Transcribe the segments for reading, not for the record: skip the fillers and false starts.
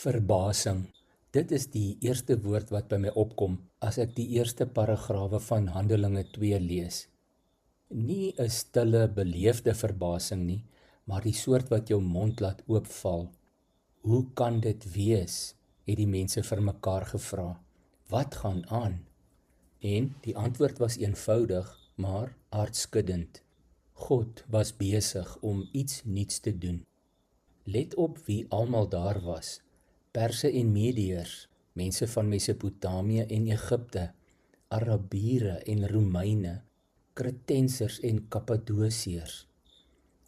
Verbasing. Dit is die eerste woord wat by my opkom as ek die eerste paragrawe van Handelinge 2 lees. Nie 'n stille, beleefde verbasing nie, maar die soort wat jou mond laat oopval. Hoe kan dit wees, het die mense vir mekaar gevra. Wat gaan aan? En die antwoord was eenvoudig, maar hartskuddend. God was besig om iets nuuts te doen. Let op wie almal daar was. Perse en Medeërs, mense van Mesopotamië en Egipte, Arabiere en Romeine, Kretensers en Kappadosiërs.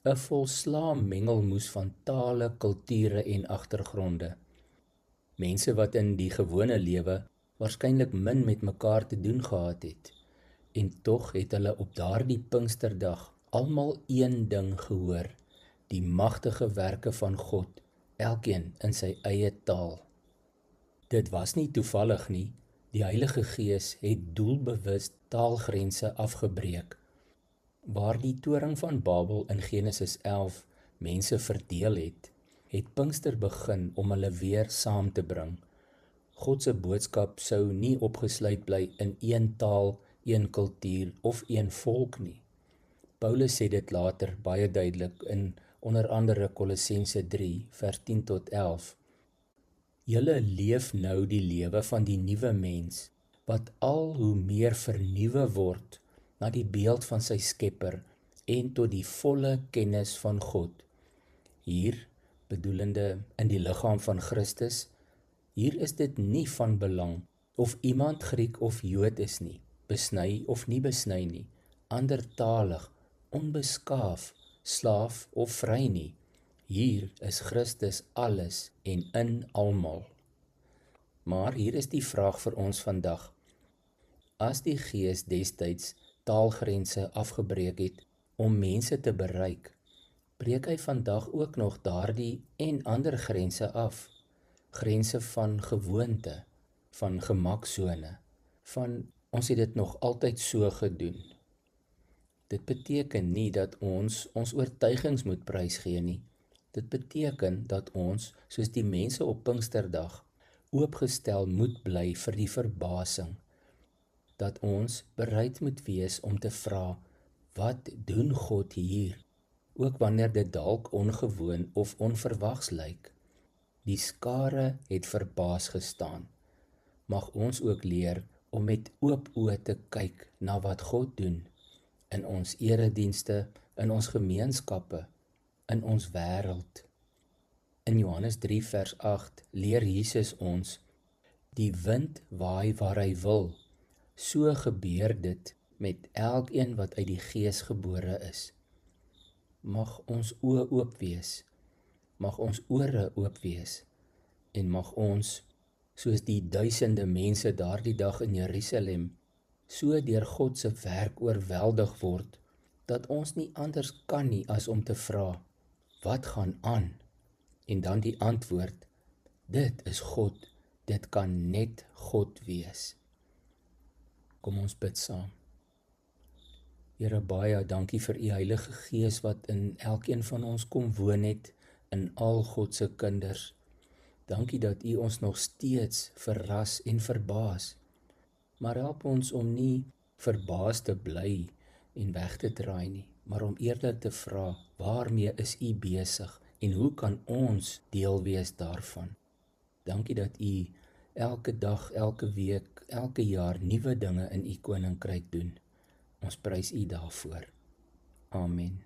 'n volslaam mengelmoes van tale, kulture en agtergronde. Mense wat in die gewone lewe waarskynlik min met mekaar te doen gehad het. En tog het hulle op daardie Pinksterdag almal een ding gehoor, die magtige werke van God, elkeen in sy eie taal. Dit was nie toevallig nie, die Heilige Gees het doelbewus taalgrense afgebreek. Waar die toring van Babel in Genesis 11 mense verdeel het, het Pinkster begin om hulle weer saam te bring. God se boodskap sou nie opgesluit bly in een taal, een kultuur of een volk nie. Paulus sê dit later baie duidelik in onder andere Kolossense 3 vers 10 tot 11. Julle leef nou die lewe van die nuwe mens, wat al hoe meer vernuwe word na die beeld van sy Skepper en tot die volle kennis van God. Hier, bedoelende in die liggaam van Christus, hier is dit nie van belang of iemand Griek of Jood is nie, besny of nie besny nie, andertalig, onbeskaaf, slaaf of vry nie. Hier is Christus alles en in almal. Maar hier is die vraag vir ons vandag. As die Gees destyds taalgrense afgebreek het om mense te bereik, breek hy vandag ook nog daardie en ander grense af. Grense van gewoonte, van gemaksone, van ons het dit nog altyd so gedoen. Dit beteken nie dat ons oortuigings moet prysgee nie. Dit beteken dat ons, soos die mense op Pinksterdag, oopgestel moet bly vir die verbasing. Dat ons bereid moet wees om te vra, wat doen God hier? Ook wanneer dit dalk ongewoon of onverwags lyk. Die skare het verbaas gestaan. Mag ons ook leer om met oop oë te kyk na wat God doen, in ons eredienste, in ons gemeenskappe, in ons wêreld. In Johannes 3 vers 8 leer Jesus ons, die wind waai waar hy wil, so gebeur dit met elkeen wat uit die Gees gebore is. Mag ons oë oop wees, mag ons ore oop wees, en mag ons, soos die duisende mense daardie dag in Jerusalem, so deur God se werk oorweldig word, dat ons nie anders kan nie as om te vra, wat gaan aan? En dan die antwoord, dit is God, dit kan net God wees. Kom ons bid saam. Here, baie dankie vir u Heilige Gees wat in elkeen van ons kom woon het, in al God se kinders. Dankie dat u ons nog steeds verras en verbaas. Maar help ons om nie verbaas te bly en weg te draai nie, maar om eerder te vra, waarmee is u besig en hoe kan ons deel wees daarvan? Dankie dat u elke dag, elke week, elke jaar nuwe dinge in u koninkryk doen. Ons prys u daarvoor. Amen.